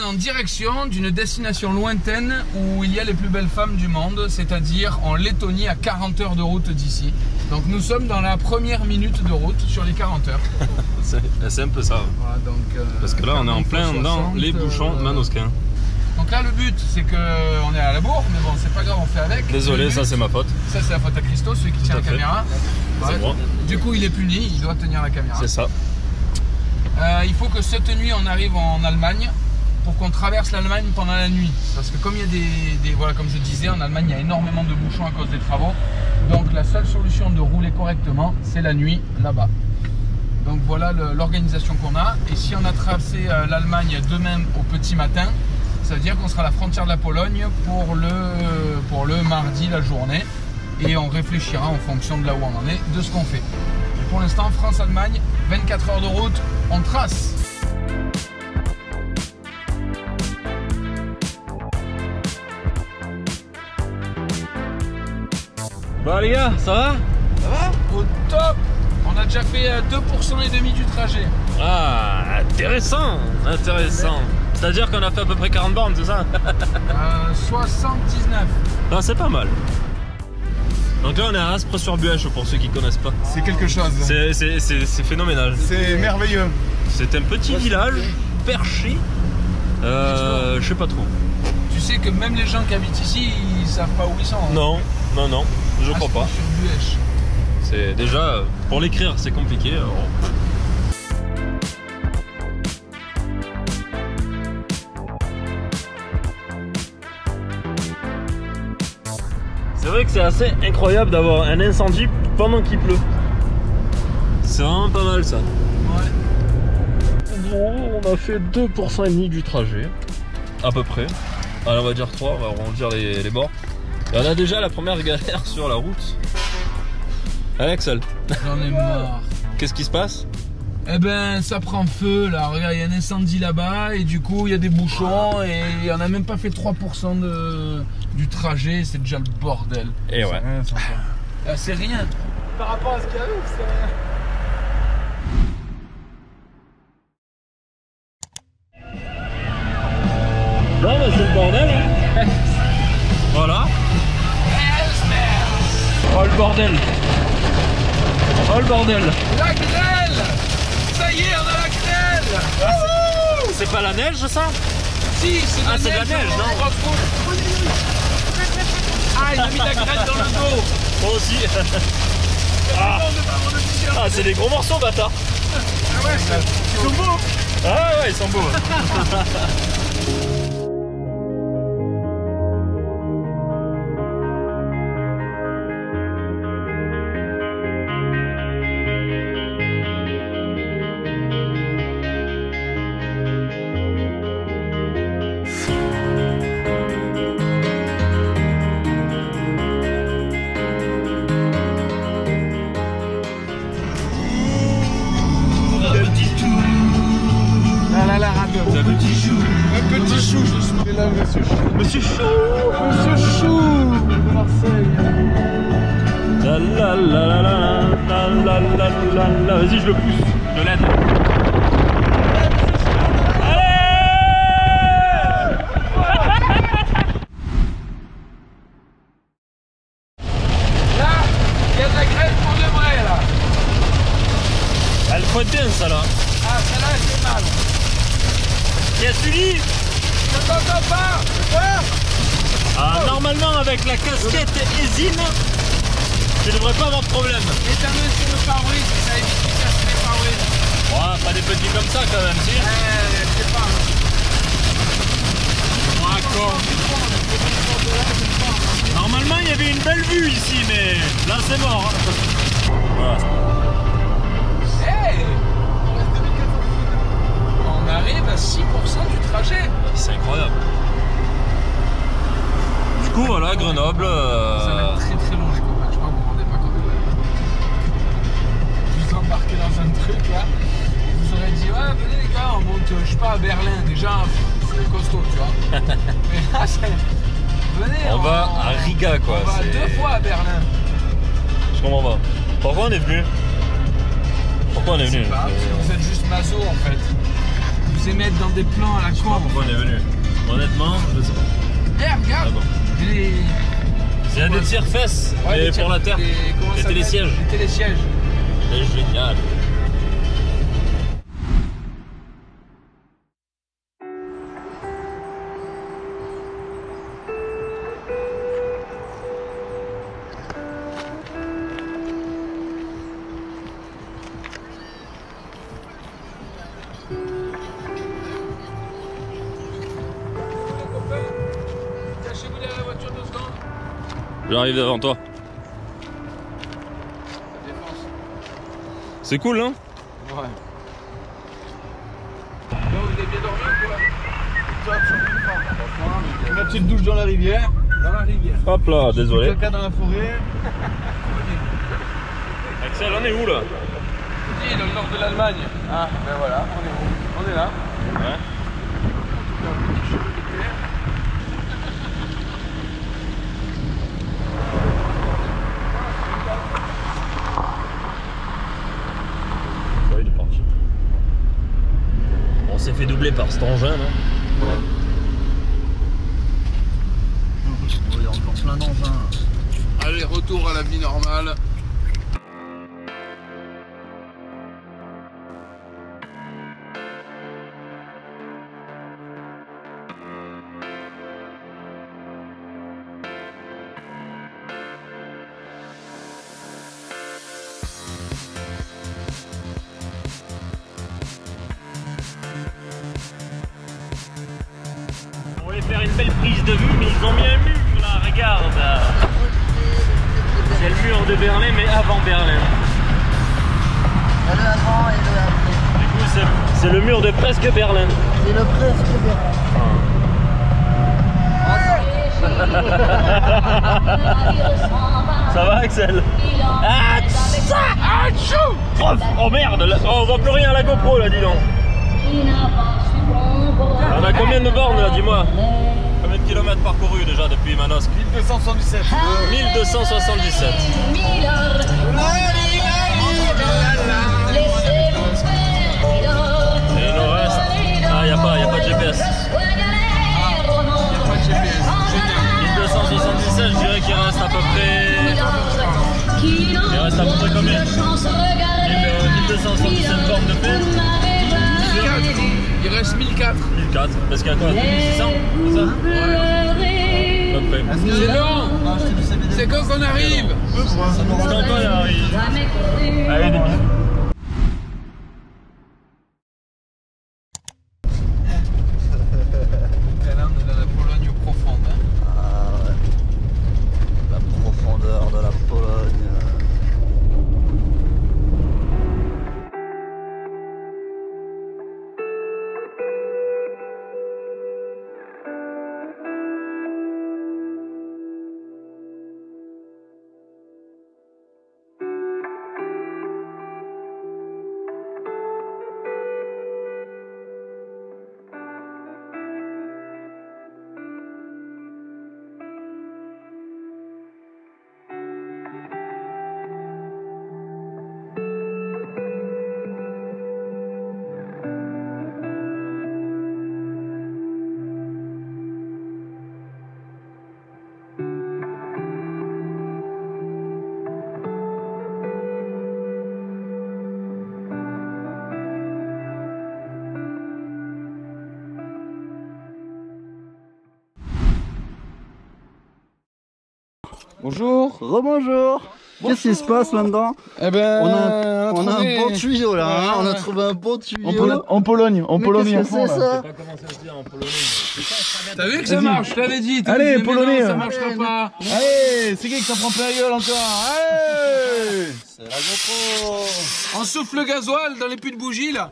en direction d'une destination lointaine où il y a les plus belles femmes du monde, c'est-à-dire en Lettonie à 40 heures de route d'ici. Donc nous sommes dans la première minute de route sur les 40 heures. C'est un peu ça. Voilà, donc, parce que là on est en plein 60, dans les bouchons manosquins. Donc là le but c'est qu'on est à la bourre, mais bon c'est pas grave, on fait avec. Désolé, ça c'est ma faute. Ça c'est la faute à Christo, celui qui tient la caméra. C'est moi. Du coup il est puni, il doit tenir la caméra. C'est ça. Il faut que cette nuit on arrive en Allemagne pour qu'on traverse l'Allemagne pendant la nuit. Parce que comme il y a voilà, comme je disais, en Allemagne il y a énormément de bouchons à cause des travaux. Donc la seule solution de rouler correctement, c'est la nuit là-bas. Donc voilà l'organisation qu'on a. Et si on a tracé l'Allemagne demain au petit matin, ça veut dire qu'on sera à la frontière de la Pologne pour le mardi, la journée. Et on réfléchira en fonction de là où on en est, de ce qu'on fait. Et pour l'instant, France-Allemagne, 24 heures de route, on trace. Bah les gars, ça va? Ça va? Au top! On a déjà fait 2% et demi du trajet. Ah, intéressant, intéressant. C'est-à-dire qu'on a fait à peu près 40 bornes, c'est ça? 79. Non, c'est pas mal. Donc là on est à Aspres-sur-Buèche pour ceux qui connaissent pas. C'est quelque chose. C'est phénoménal. C'est merveilleux. C'est un petit village perché. Je sais pas trop. Tu sais que même les gens qui habitent ici, ils savent pas où ils sont. Hein. Non, non, non, je crois pas. Aspres-sur-Buèche. C'est déjà pour l'écrire c'est compliqué. Alors... C'est vrai que c'est assez incroyable d'avoir un incendie pendant qu'il pleut. C'est vraiment pas mal ça. Ouais. Bon, on a fait 2% et demi du trajet, à peu près. Allez, on va dire 3, on va arrondir les bords. Et on a déjà la première galère sur la route. Allez Axel. J'en ai marre. Qu'est-ce qui se passe? Eh ben ça prend feu là, regarde il y a un incendie là-bas et du coup il y a des bouchons et on n'a même pas fait 3% du trajet, c'est déjà le bordel. Et ouais. C'est rien. Par rapport à ce qu'il y a eu, c'est rien. Non mais c'est le bordel hein. Voilà. Oh le bordel. Oh le bordel. La grêle. Ça y est, on a la grêle. C'est pas la neige ça? Si, c'est de la c'est de neige, la neige, non? Ah, il a mis la grêle dans le dos. Moi aussi. Ah, c'est des gros morceaux bâtard. Ah ouais, ils sont beaux. Ah ouais, ils sont beaux. Un petit chou, justement. C'est là, monsieur Chou. Monsieur Chou. Monsieur Chou de Marseille. La la la la la la la la la. Vas-y, je le pousse. Je l'aide. Là, il y a de la grêle pour de vrai, là. Elle faut être bien, ça là. Ah, celle-là, elle fait mal. Qu'est-ce que tu dis? Je t'entends pas. Ah, normalement, avec la casquette Ezine, tu devrais pas avoir de problème. Et ta main sur le pare-brise, ça évite de casser les pare-brise. Ouais, pas des petits comme ça quand même, si. Je sais pas. D'accord. Normalement, il y avait une belle vue ici, mais là, c'est mort. Hein. Voilà. Hey, on arrive à 6% du trajet. C'est incroyable. Du coup, voilà, Grenoble. Ça va être très très long, les copains. Je crois que vous vous rendez pas compte. Je vous ai embarqué dans un truc là. Je vous aurais dit, ouais, venez les gars, on monte, je sais pas, à Berlin. Déjà, c'est costaud, tu vois. Mais là, c'est. Venez, On va à Riga, quoi. On va 2 fois à Berlin. Je comprends pas. Pourquoi on est venu? Pourquoi on est venu? Parce que vous êtes juste maso en fait. vous émettre dans des plans à la Je sais pas con. pourquoi on est venu. Honnêtement, je sais pas. Eh, regarde, Ah bon. les... Il y a des tire-fesses, Ouais, mais les pour la terre. comment Les ça télésièges. s'appelle Les télésièges. C'est génial. Cachez-vous derrière la voiture 2 secondes. J'arrive devant toi. La défense. C'est cool, hein? Ouais. Là, vous avez bien dormi ou quoi? Une petite douche dans la rivière. Dans la rivière. Hop là, désolé. Caca dans la forêt. Axel, on est où là? Oui, dans le nord de l'Allemagne. Ah, ben voilà, on est où? On est là. Ouais. Dans le petit chemin de terre. Ouais, il est parti. On s'est fait doubler par cet engin là. Il y a encore plein d'engins. Allez, retour à la vie normale. On voulait faire une belle prise de vue, mais ils ont mis un mur là, regarde. C'est le mur de Berlin, mais avant Berlin. Le avant et le après. Du coup, c'est le mur de presque Berlin. C'est le presque Ça va, Axel? Ah, oh merde, là, oh, on voit plus rien à la GoPro là, dis donc. On a combien de bornes là, dis-moi? Combien de kilomètres parcourus déjà depuis Manosque? 1277. 1277. Et il nous reste... Ah, il n'y a pas de GPS. Pas de GPS. Génial. 1277, je dirais qu'il reste à peu près... Il reste à peu près combien? 1277 bornes de paix. 1004. Il reste 1004. 1004, parce qu'il y a quoi? 2600, c'est ça? Ouais. À peu près. C'est long. C'est quand qu'on arrive. C'est quand il arrive. Allez, des bisous. Et là, on est dans la Pologne profonde. Hein. Ah ouais. La profondeur de la Pologne. Bonjour. Rebonjour. Qu'est-ce qui se passe là-dedans? Eh ben, On a trouvé- un bon tuyau là, hein. Ouais. On a trouvé un bon tuyau. En Pologne, en Mais Pologne à qu'est-ce que fond, c'est là. ça? Pas comment ça se dit en polonais. T'as vu que ça Vas-y. marche? Je t'avais dit. t'as Allez, dit, mais Polonais. non, ça marchera pas. Allez, c'est qui s'en prend plein la gueule encore? Allez. C'est la GoPro. On souffle le gasoil dans les puits de bougie là.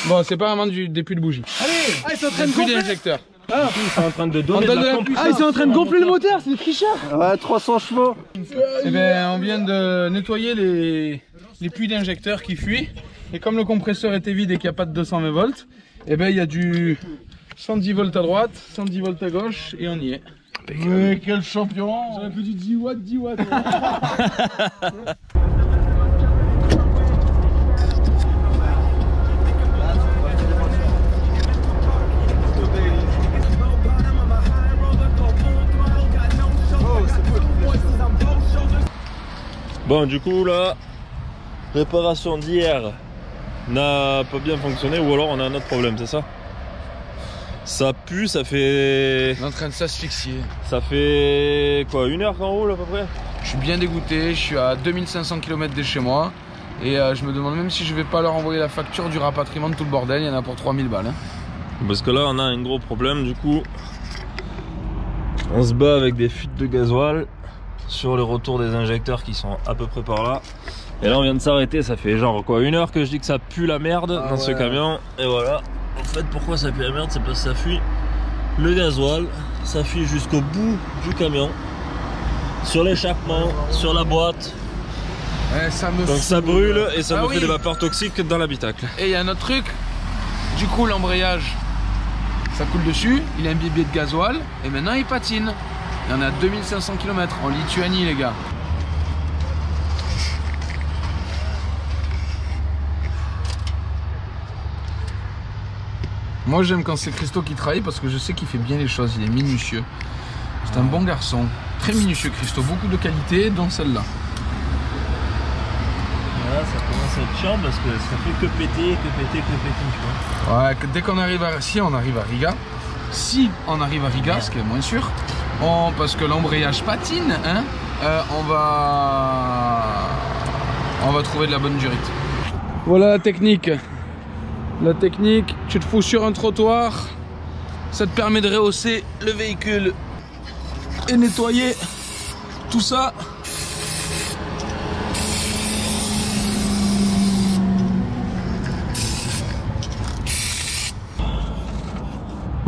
Bon, c'est pas vraiment des puits de bougie. Allez. Ah, ils sont en train Des de puits gonfler. d'injecteurs. Ils sont en train de On donner de donne de la la pompe. puissance. Ah, ils sont en train de gonfler le moteur, c'est des tricheurs. Ouais, 300 chevaux. Eh ben, on vient de nettoyer les puits d'injecteurs qui fuient. Et comme le compresseur était vide et qu'il n'y a pas de 220 volts, eh ben, il y a du 110 volts à droite, 110 volts à gauche et on y est. Mais quel champion. J'aurais pu dire 10 watts, 10 watts. Bon, du coup, là, réparation d'hier n'a pas bien fonctionné, ou alors on a un autre problème, c'est ça? Ça pue, ça fait... On est en train de s'asphyxier. Ça fait quoi, 1 heure qu'on roule à peu près? Je suis bien dégoûté, je suis à 2500 km de chez moi. Et je me demande même si je vais pas leur envoyer la facture du rapatriement de tout le bordel, il y en a pour 3000 balles. Hein. Parce que là on a un gros problème, du coup on se bat avec des fuites de gasoil sur le retour des injecteurs qui sont à peu près par là. Et là on vient de s'arrêter, ça fait genre quoi, 1 heure que je dis que ça pue la merde dans ce camion. Et voilà, en fait pourquoi ça pue la merde, c'est parce que ça fuit le gasoil, ça fuit jusqu'au bout du camion, sur l'échappement, sur la boîte. Donc ça brûle et ça me fait des vapeurs toxiques dans l'habitacle. Et il y a un autre truc, du coup l'embrayage, ça coule dessus, il est imbibé de gasoil et maintenant il patine. Il y en a 2500 km en Lituanie les gars. Moi j'aime quand c'est Christo qui travaille parce que je sais qu'il fait bien les choses, il est minutieux. C'est un bon garçon, très minutieux Christo, beaucoup de qualité dont celle-là. Là, ça commence à être chiant parce que ça fait que péter, tu vois. Ouais, dès qu'on arrive à... Si on arrive à Riga, ce qui est moins sûr, parce que l'embrayage patine, hein, on va trouver de la bonne durite. Voilà la technique. La technique, tu te fous sur un trottoir, ça te permet de rehausser le véhicule et nettoyer tout ça.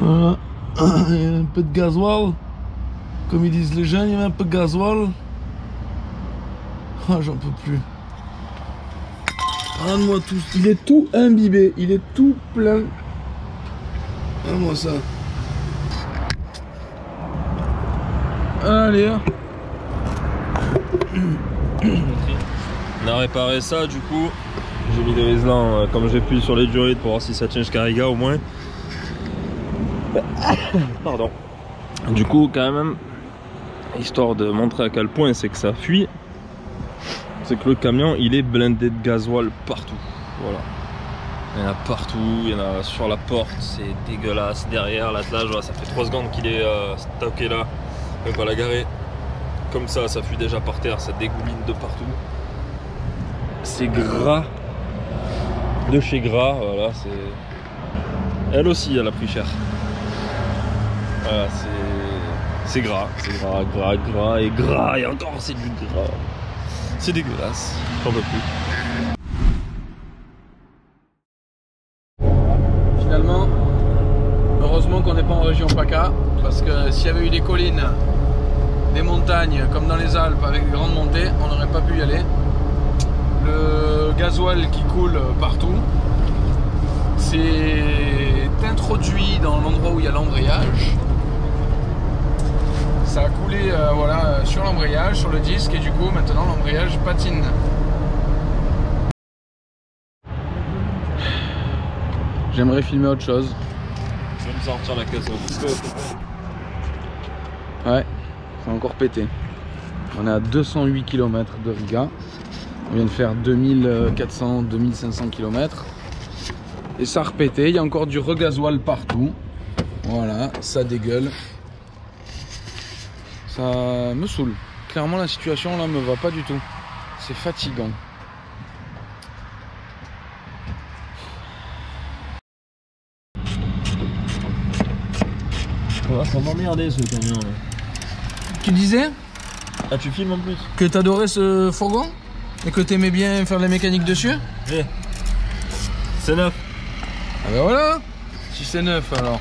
Voilà, il y a un peu de gasoil, comme ils disent les jeunes, il y a un peu de gasoil. Ah, j'en peux plus. Regarde-moi tout, il est tout imbibé, il est tout plein. Regarde-moi ça. Allez. On a réparé ça, du coup, j'ai mis des réselants comme j'ai pu sur les durites pour voir si ça tient jusqu'à Riga au moins. Pardon. Du coup, quand même, histoire de montrer à quel point c'est que ça fuit, c'est que le camion il est blindé de gasoil partout. Voilà. Il y en a partout, il y en a sur la porte, c'est dégueulasse. Derrière l'attelage, ça fait 3 secondes qu'il est stocké là. On va la garer. Comme ça fuit déjà par terre, ça dégouline de partout. C'est gras. De chez gras, voilà, c'est. Elle aussi, elle a pris cher. Voilà, c'est gras, gras et encore c'est du gras. C'est dégueulasse, j'en peux plus. Finalement, heureusement qu'on n'est pas en région PACA, parce que s'il y avait eu des collines, des montagnes comme dans les Alpes avec des grandes montées, on n'aurait pas pu y aller. Le gasoil qui coule partout, c'est introduit dans l'endroit où il y a l'embrayage. Ça a coulé voilà, sur l'embrayage, sur le disque, et du coup maintenant l'embrayage patine. J'aimerais filmer autre chose. Je vais me sortir la caisse au couteau. Ouais, c'est encore pété. On est à 208 km de Riga. On vient de faire 2400-2500 km. Et ça a repété, il y a encore du regasoil partout. Voilà, ça dégueule. Ça me saoule. Clairement la situation là me va pas du tout. C'est fatigant. Ça m'emmerdait ce camion là. Tu disais Ah, tu filmes en plus? que t'adorais ce fourgon et que t'aimais bien faire la mécanique dessus? Eh, c'est neuf. Ah ben voilà. Si c'est neuf alors.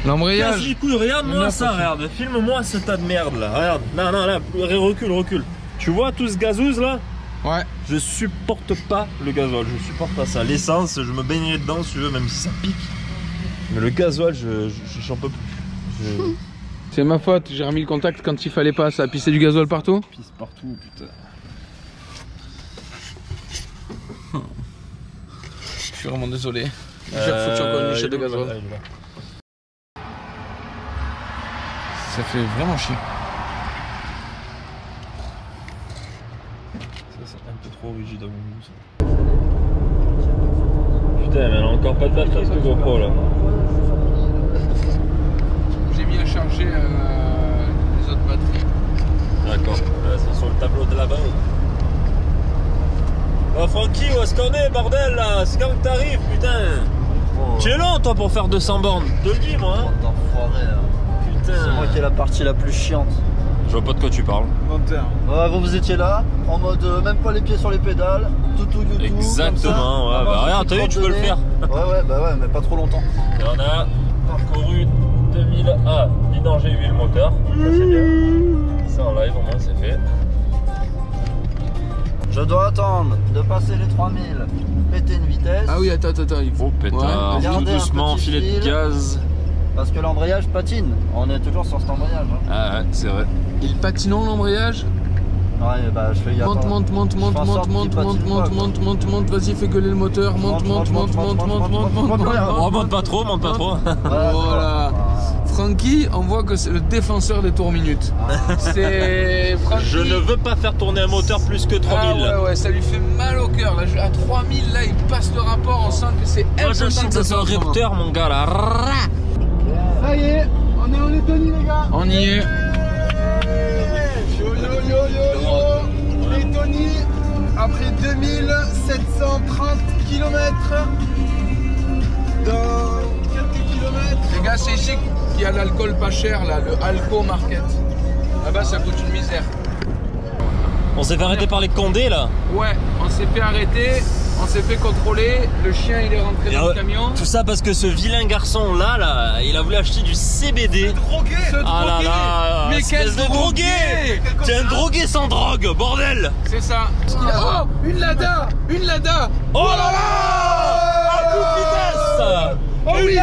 L'embrayage. Du coup, regarde-moi ça, regarde. Filme-moi ce tas de merde là. Regarde. Non, là, recule. Tu vois tout ce gazouze là? Ouais. Je supporte pas le gasoil, je supporte pas ça. L'essence, je me baignerai dedans si tu veux, même si ça pique. Mais le gasoil, j'en peux plus. C'est ma faute, j'ai remis le contact quand il fallait pas, ça a pissé du gasoil partout. Pisse partout, putain. Je suis vraiment désolé. J'ai refoutu encore une lichette de gasoil. Ça fait vraiment chier. Ça c'est un peu trop rigide à mon goût ça. Putain mais elle a encore pas de batterie cette GoPro là. J'ai mis à charger les autres batteries. D'accord, c'est sur le tableau de là-bas. Oh Francky, où est-ce qu'on est bordel là? C'est quand que t'arrives putain? Oh, Tu es lent toi pour faire 200 bornes, te le dis moi hein. d'enfoiré là. Putain. C'est moi qui ai la partie la plus chiante. Je vois pas de quoi tu parles. Menteur. Ouais, vous étiez là, en mode même pas les pieds sur les pédales, tout, Exactement, ouais, bah regarde, t'as vu, tu peux le faire. Ouais, bah ouais, mais pas trop longtemps. Et on a parcouru 2000. Ah, dis donc j'ai eu le moteur. Ça c'est bien. Ça en live au moins c'est fait. Je dois attendre de passer les 3000, péter une vitesse. Ah oui, attends, il faut. Oh pétard, Ouais. tout doucement, Regardez un petit filet de fil. gaz. Parce que l'embrayage patine. On est toujours sur cet embrayage. Hein. Ah ouais, c'est vrai. Il patinons l'embrayage. Ouais, bah je fais gaffe. Monte, hein. monte, vas-y, fais gueuler le moteur, monte. Oh, monte pas trop, monte pas trop. Voilà. Francky, on voit que c'est le défenseur des tours minutes. C'est Francky. Je ne veux pas faire tourner un moteur plus que 3000. Ah ouais, ça lui fait mal au cœur. Là, à 3000, là, il passe le rapport, on sent que c'est Moi je sens que ça soit un rupteur mon gars là. Ça y est, on est en Lettonie, les gars. On y est. Yo. Lettonie, après 2730 km. Dans quelques kilomètres. Les gars, c'est ici qu'il y a l'alcool pas cher, là, le Alco Market. Là-bas, ça coûte une misère. On s'est fait arrêter par les Condés là. Ouais, on s'est fait arrêter, on s'est fait contrôler, le chien il est rentré dans le camion. Tout ça parce que ce vilain garçon là, il a voulu acheter du CBD. Drogué. Ah là là, Mais quel espèce de drogué! T'es un drogué sans drogue, bordel! C'est ça. Oh, une Lada. Oh là là! À toute vitesse! Oh oui,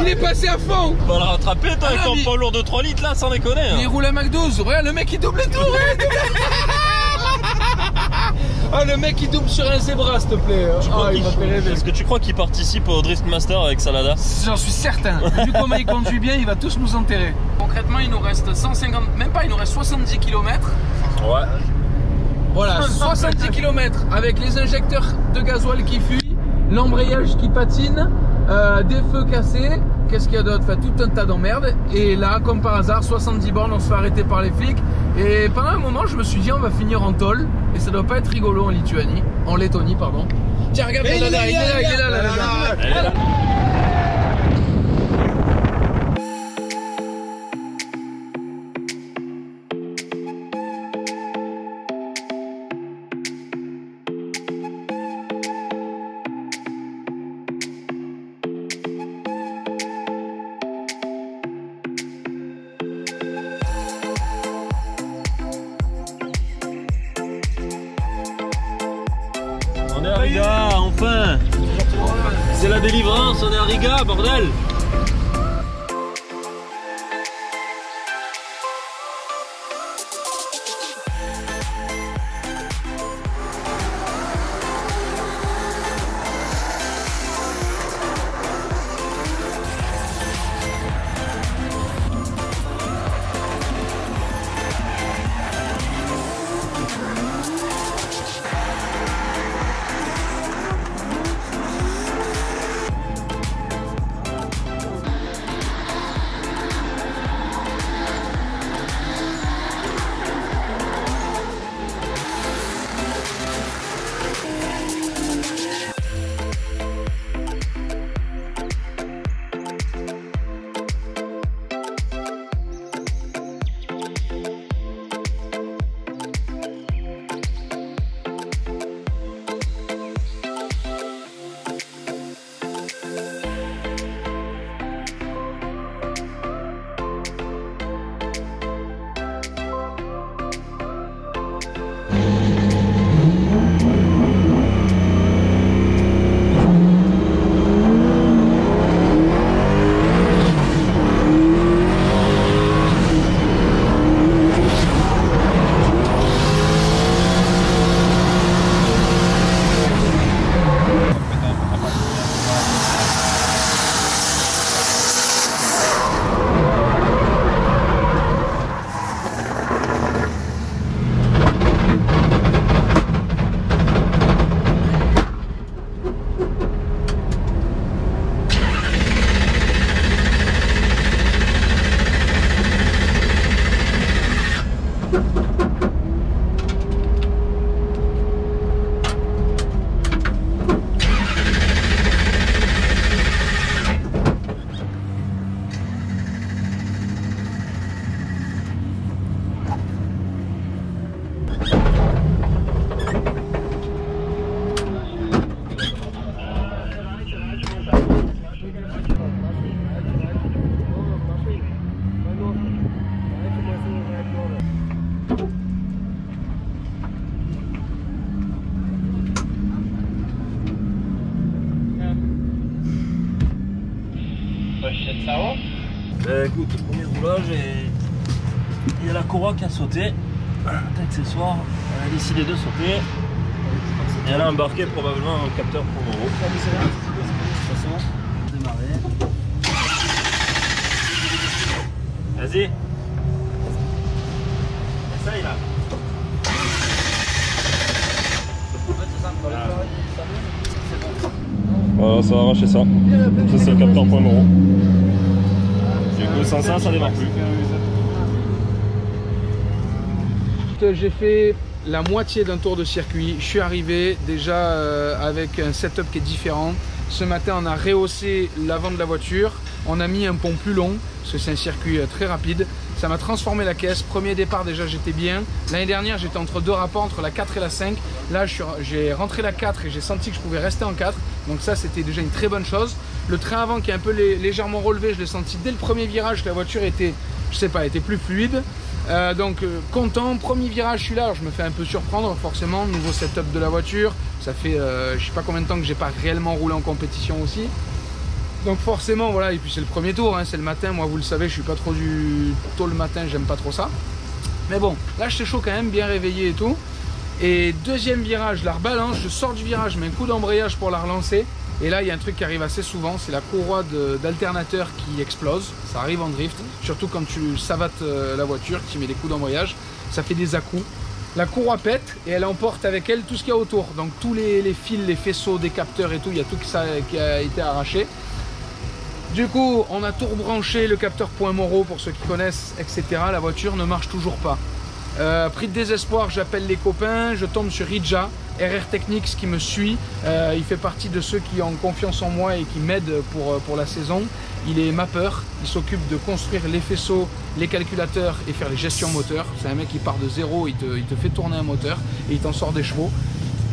il est passé à fond. On va le rattraper toi avec Ah, ton mais- poids lourd de 3 litres là, sans déconner. Mais il Hein. roule à McDo, regarde le mec il double et tout. Ouais. Oh le mec il double sur un zébra s'il te plaît. Oh, il m'a fait rêver. Est-ce que tu crois qu'il participe au Drift Master avec Salada? J'en suis certain. Vu comment il conduit bien, il va tous nous enterrer. Concrètement, il nous reste 150, même pas, il nous reste 70 km. Ouais. Voilà, 70 km avec les injecteurs de gasoil qui fuient, l'embrayage qui patine, des feux cassés. Qu'est-ce qu'il y a d'autre? Enfin, tout un tas d'emmerdes. Et là, comme par hasard, 70 bornes, on se fait arrêter par les flics. Et pendant un moment, je me suis dit, on va finir en tôle. Et ça doit pas être rigolo en Lituanie. En Lettonie, pardon. Tiens, regarde, il est là, il est là, là. Elle est là. On est à Riga, enfin! C'est la délivrance, on est à Riga, bordel! Bah écoute, le premier roulage et il y a la courroie qui a sauté. Accessoire, elle a décidé de sauter. Et elle a embarqué probablement un capteur pour Moro. Démarrer. Vas-y. Essaye là. Voilà, ça va arracher ça. Ça c'est le capteur point Moro. Du coup sans ça, ça démarre plus. J'ai fait la moitié d'un tour de circuit. Je suis arrivé déjà avec un setup qui est différent. Ce matin, on a rehaussé l'avant de la voiture. On a mis un pont plus long parce que c'est un circuit très rapide. Ça m'a transformé la caisse. Premier départ, déjà, j'étais bien. L'année dernière, j'étais entre deux rapports, entre la 4 et la 5. Là, j'ai rentré la 4 et j'ai senti que je pouvais rester en 4. Donc ça, c'était déjà une très bonne chose. Le train avant qui est un peu légèrement relevé, je l'ai senti dès le premier virage que la voiture était, je sais pas, était plus fluide. Content, premier virage je suis là, alors je me fais un peu surprendre forcément, nouveau setup de la voiture, ça fait je sais pas combien de temps que j'ai pas réellement roulé en compétition aussi, donc forcément voilà, et puis c'est le premier tour, hein, c'est le matin, moi vous le savez je suis pas trop du tôt le matin, j'aime pas trop ça, mais bon là j'étais chaud quand même, bien réveillé et tout, et deuxième virage, la rebalance, je sors du virage, je mets un coup d'embrayage pour la relancer. Et là, il y a un truc qui arrive assez souvent, c'est la courroie d'alternateur qui explose. Ça arrive en drift, surtout quand tu savates la voiture, tu mets des coups d'embrayage, ça fait des à-coups. La courroie pète et elle emporte avec elle tout ce qu'il y a autour. Donc tous les fils, les faisceaux, des capteurs et tout, il y a tout qui a été arraché. Du coup, on a tout rebranché, le capteur point Moro pour ceux qui connaissent, etc. La voiture ne marche toujours pas. Pris de désespoir, j'appelle les copains, je tombe sur Ridja, RR Technics qui me suit, il fait partie de ceux qui ont confiance en moi et qui m'aident pour la saison. Il est mappeur, il s'occupe de construire les faisceaux, les calculateurs et faire les gestions moteurs. C'est un mec qui part de zéro, il te fait tourner un moteur et il t'en sort des chevaux.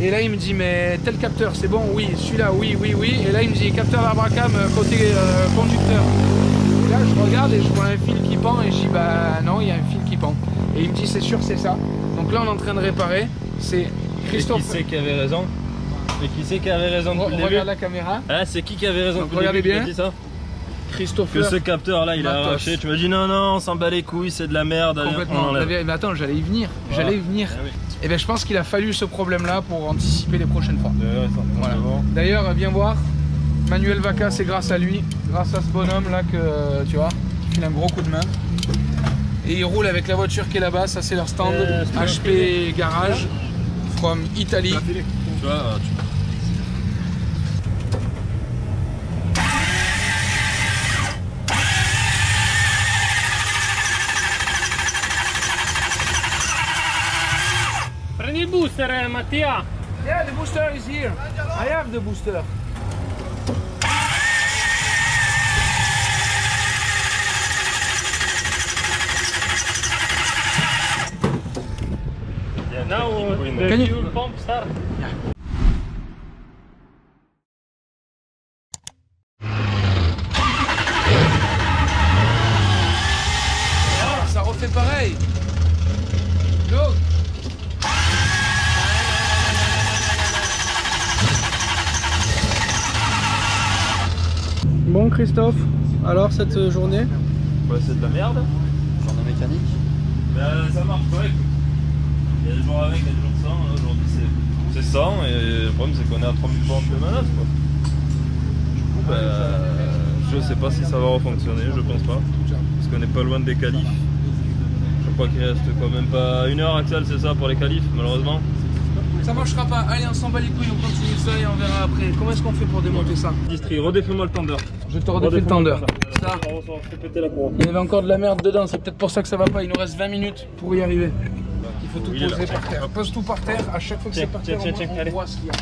Et là il me dit mais tel capteur c'est bon, oui, celui-là, oui. Et là il me dit capteur Abracam côté conducteur. Et là je regarde et je vois un fil qui pend et je dis bah non, il y a un fil qui pend. Et il me dit c'est sûr c'est ça. Donc là on est en train de réparer, c'est Christophe. Et qui c'est qui avait raison? Et qui c'est qui avait raison depuis le début? Regarde la caméra. Ah, c'est qui avait raison depuis regardez le début? bien. Dit ça Christophe. Que ce capteur là il a arraché. Tu m'as dit non, on s'en bat les couilles, c'est de la merde. Complètement. Mais attends, j'allais y venir. Voilà. J'allais y venir. Ah, oui. Et bien je pense qu'il a fallu ce problème là pour anticiper les prochaines fois. Voilà. D'ailleurs, viens voir. Manuel Vaca, c'est grâce à lui, grâce à ce bonhomme là que tu vois, qui file un gros coup de main. Et il roule avec la voiture qui est là-bas, ça c'est leur stand HP Garage from Italy. Tu vois, Prendi il booster, Mattia. Yeah, the booster is here. I have the booster. Now the Can you- fuel pump start. Ça refait pareil. Look. Bon Christophe, alors cette journée? bah, c'est de la merde. Journée mécanique. Ben, ça marche pas, écoute. Il y a des jours avec, il y a des jours sans. Hein. Aujourd'hui c'est 100 et le problème c'est qu'on est à 3000 bornes de manœuvre quoi. Du coup, je sais pas si ça va refonctionner, je pense pas. Parce qu'on n'est pas loin des qualifs. Je crois qu'il reste quand même pas 1 heure Axel, c'est ça pour les qualifs malheureusement. Ça marchera pas, allez on s'en bat les couilles, on continue ça et on verra après. Comment est-ce qu'on fait pour démonter ça? Distri, redéfais-moi le tendeur. Je te redéfais le tendeur. Ça, On va se péter la courroie. il y avait encore de la merde dedans, c'est peut-être pour ça que ça va pas, il nous reste 20 minutes pour y arriver. Il faut tout Oui, poser là. par terre. Pose tout par terre, à chaque fois que Tiens, c'est par tiens, terre, tiens, on allez. voit ce qu'il y a.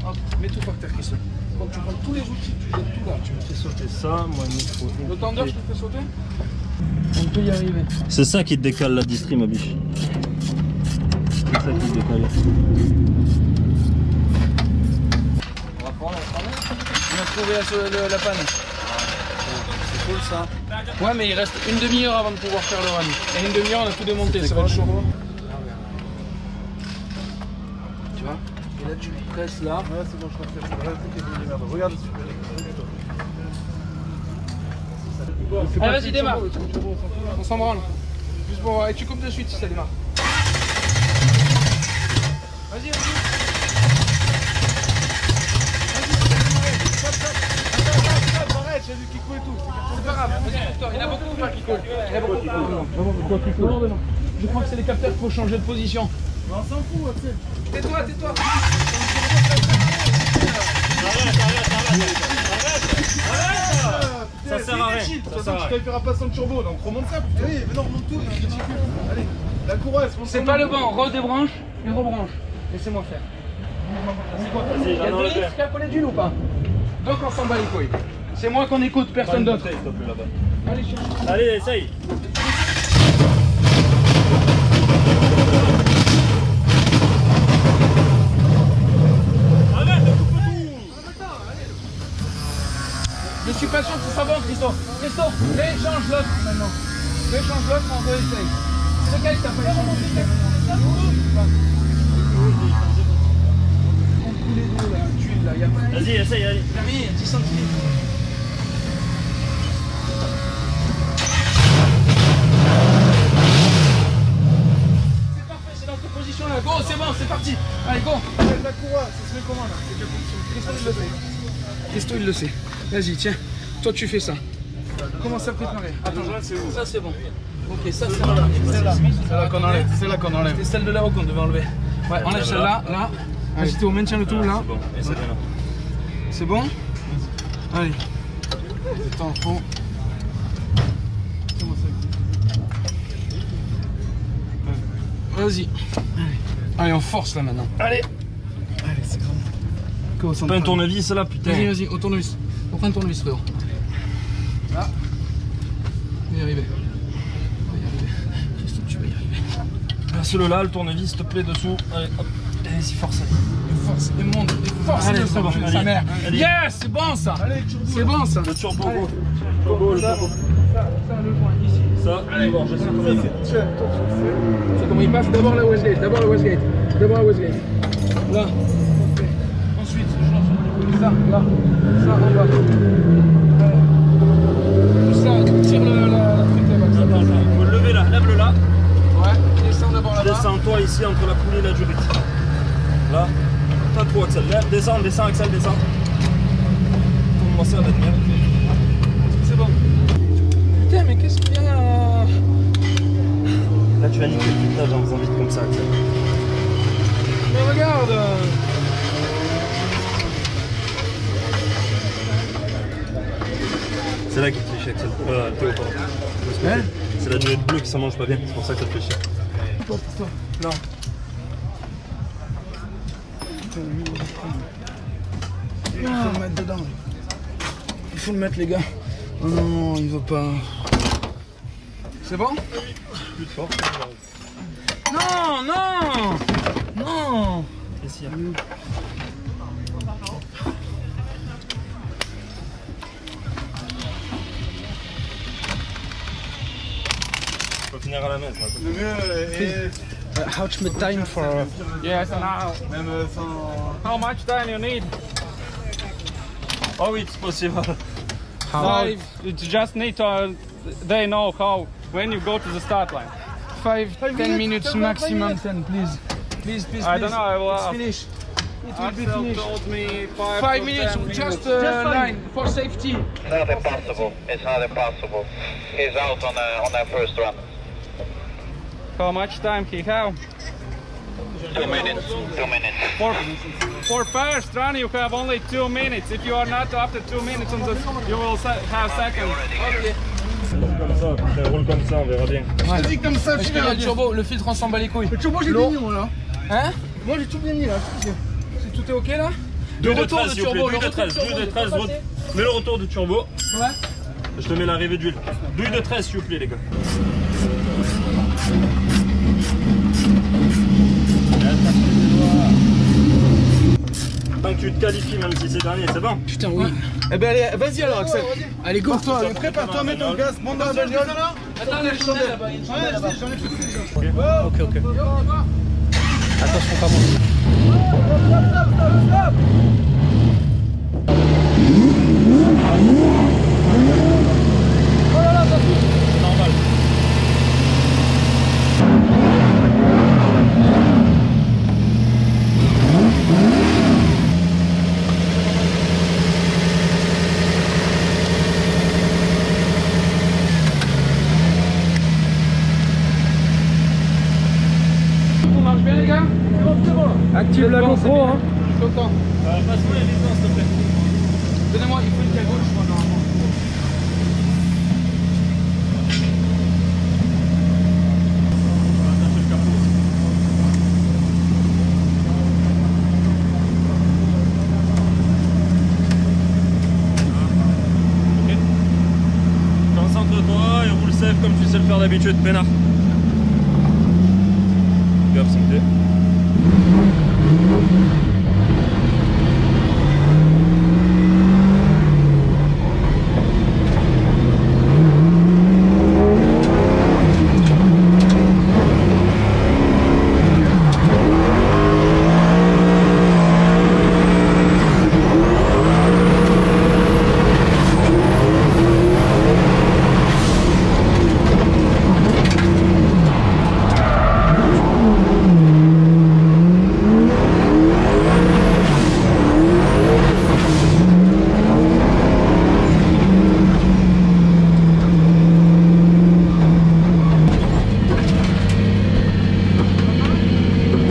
Hop, mets tout par terre Christophe. Quand tu prends tous les outils, tu jettes tout là. Tu me fais sauter ça, moi il me faut. Le tendeur, je te fais sauter? On peut y arriver. C'est ça qui te décale la distri ma biche. C'est ça qui te décale. On a trouvé la panne. C'est cool ça. Ouais, mais il reste une demi-heure avant de pouvoir faire le rallye. Et une demi-heure, on a tout démonté, ça va être chaud. Tu vois? Et là, tu presses là. Ouais, c'est bon, je crois que c'est. Regarde. Allez, vas-y, démarre. On s'en branle. Juste pour... Et tu coupes de suite si ça démarre. Vas-y, vas-y. Arrête, j'ai vu Kiko et tout. C'est pas grave, vas-y, coupe-toi. Il y en a beaucoup ou pas Kiko? Il y en a beaucoup. Non. Je crois que c'est les capteurs qu'il faut changer de position. On s'en fout, Axel. Tais-toi, tais-toi. Ça sert à rien. Tu qualifieras pas sans turbo, donc remonte ça. Oui, mais non, remonte tout, c'est ridicule. Allez, la couronne, c'est pas le banc, redébranche et rebranche. Laissez-moi faire. Il y a deux livres qui a collé d'une ou pas? Donc on s'en bat les couilles. C'est moi qu'on écoute, personne d'autre. Allez, cherche. Allez, essaye. Je suis pas sûr que ce soit bon, Christo. Christo, rééchange l'autre maintenant. Rééchange l'autre, on réessaye. C'est lequel que t'as pas échangé? On coule les deux là, tuile là, y'a pas. Vas-y, essaye, allez. Jamais, 10 centilitres. C'est parfait, c'est dans cette position là. Go, c'est bon, c'est parti. Allez, go. La couronne, ça se met comment là? Christo, il le sait. Christo, il le sait. Vas-y, tiens. Toi, tu fais ça. Commence à préparer. Attends, ça c'est bon. Ok, ça c'est bon. Celle-là qu'on enlève. C'est celle-là qu'on enlève. C'est celle de là-haut qu'on devait enlever. Ouais, enlève celle-là, là. Vas-y, Théo, maintiens le tout là. C'est bon? Allez. Attends, faut. Vas-y. Allez, on force là maintenant. Allez. Allez, c'est grand. Pas un tournevis là, putain. Vas-y, vas-y, au tournevis. On prend le tournevis, frérot. Là. On va y arriver. Christophe, tu vas y arriver. Place-le là, le tournevis, s'il te plaît, dessous. Allez, hop. Vas-y, force. Force, et monte, et force. Allez, c'est bon, allez, sa mère. allez. Yes, c'est bon ça. C'est bon ça. Le turbo, go. Ça, le joint ici. Ça, allez voir, je sais comment il fait. C'est comment il passe. D'abord la Westgate, d'abord la Westgate. D'abord la Westgate. Là. Ensuite, je lance ça, là. Ça, en bas. Ça, tire la truc là-bas. Faut le lever là, lève-le là. Ouais, descends d'abord là-bas. Descends-toi ici entre la poulie et la durite. Là. Pas trop, Axel. Lève, descends, Axel, descends. Tourne-moi ça, la lumière. C'est bon. Putain, mais qu'est-ce qu'il y a là? Là, tu vas niquer le putage en faisant vite comme ça, Axel. Mais regarde. C'est là qu'il te fait chier, Axel. Théo, pardon. Hein? C'est la nuée bleue qui s'en mange pas bien, c'est pour ça que ça te fait chier. Non. Il faut le mettre dedans. Il faut le mettre, les gars. Oh non, il va pas. C'est bon? Plus de force. Non, non, non. Ici. Faut finir à la main, ça. Le mieux est. How much time for? Yes, now. Même sans. How much time you need? Oh oui, c'est possible. No, you just need to. They know how when you go to the start line. 5-10 minutes maximum. 10, please. Please. I don't know. I will It's ask. finished. It will be Axel finished. told me 5 minutes, just 9 for safety. It's not impossible. It's not impossible. He's out on that first run. How much time he have? 2 minutes. 2 minutes. For first run, you have only 2 minutes. If you are not after 2 minutes on the, you will have second. Comme ça, putain, roule comme ça, on verra bien. Je te dis comme ça, Parce tu qu'il y a verras le bien. turbo, le filtre on s'en bat les couilles. Le turbo, j'ai bien mis moi là. Hein? Moi j'ai tout bien mis là. C'est tout est ok là? Douille de retour 13, de s'il vous plaît, turbo, douille le de 13, retour de douille de turbo, 13, il faut passer. mets le retour du turbo. Ouais. Je te mets l'arrivée d'huile. Douille de 13, s'il vous plaît, les gars. Tant que tu te qualifies, même si c'est dernier, c'est bon. Putain, oui. Eh ben allez, vas-y alors Axel. Allez, go. Toi, prépare-toi, mets ton gaz, monte dans la bagnole. Attends, la chandelle là-bas. Il y a une chandelle là-bas. Ok. Attention, pas moi. Voilà, Active la GoPro, hein. Je suis content. Passe-moi les licences, s'il te plaît. Donnez-moi, il faut une cagoule, je crois, normalement. Concentre-toi et roule safe comme tu sais le faire d'habitude, peinard. Bien absenté.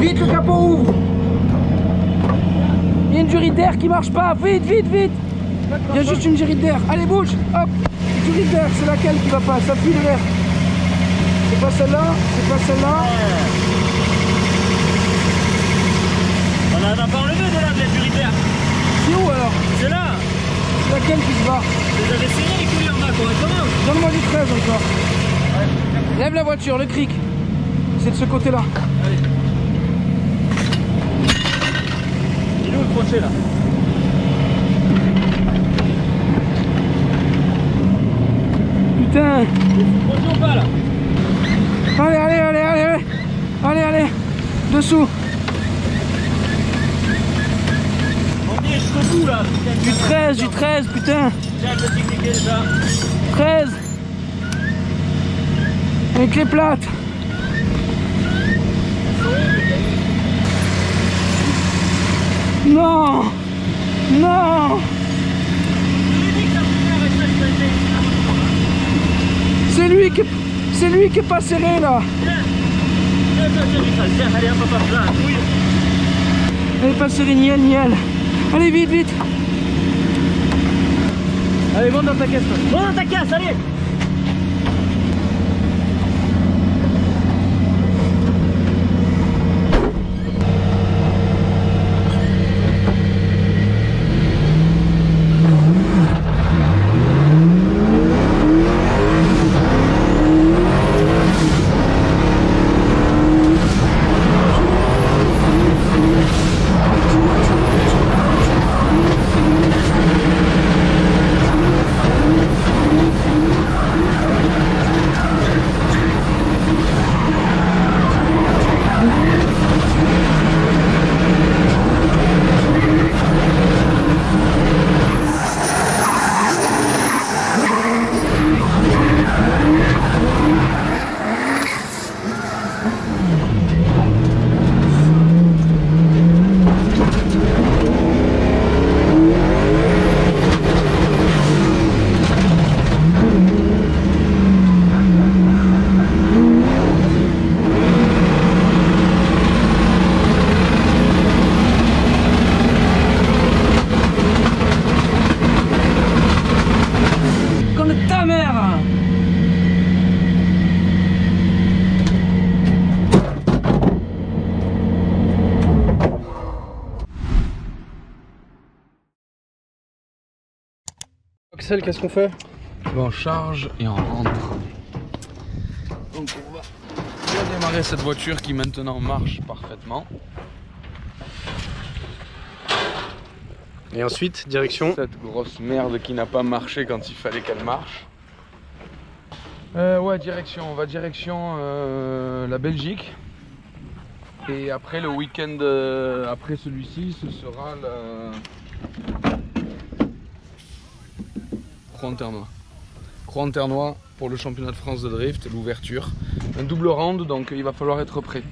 Vite, le capot ouvre. Il y a une durite d'air qui marche pas. Vite, vite, vite. Il y a juste une durite d'air. Allez, bouge. Hop. Durite d'air, c'est laquelle qui va pas? Ça fuit de l'air. C'est pas celle-là. C'est pas celle-là. On en a pas enlevé de là de la durite d'air. C'est où alors? C'est là. C'est laquelle qui se barre? Vous avez essayé les couilles en bas correctement. Donne-moi du 13 encore. Lève la voiture, le cric. C'est de ce côté-là. Il est où le crochet là? Putain. Crochet ou pas là? Allez, allez, allez, allez, allez. Allez, allez. Dessous. On est jusqu'au bout là. Du 13, putain. Tiens, je vais t'expliquer ça. 13. Avec les plates. Non. Non. C'est lui qui est pas serré là. Elle est pas serrée, niel, niel. Allez, vite, vite. Allez, monte dans ta caisse. Bon, dans ta casse, allez. Axel, qu'est-ce qu'on fait? On charge et on rentre. Donc on va redémarrer cette voiture qui maintenant marche parfaitement. Et ensuite, direction. Cette grosse merde qui n'a pas marché quand il fallait qu'elle marche. Ouais, direction, on va direction la Belgique. Et après le week-end, après celui-ci, ce sera le Croix-en-Ternois pour le championnat de France de drift, l'ouverture. Un double round, donc il va falloir être prêt.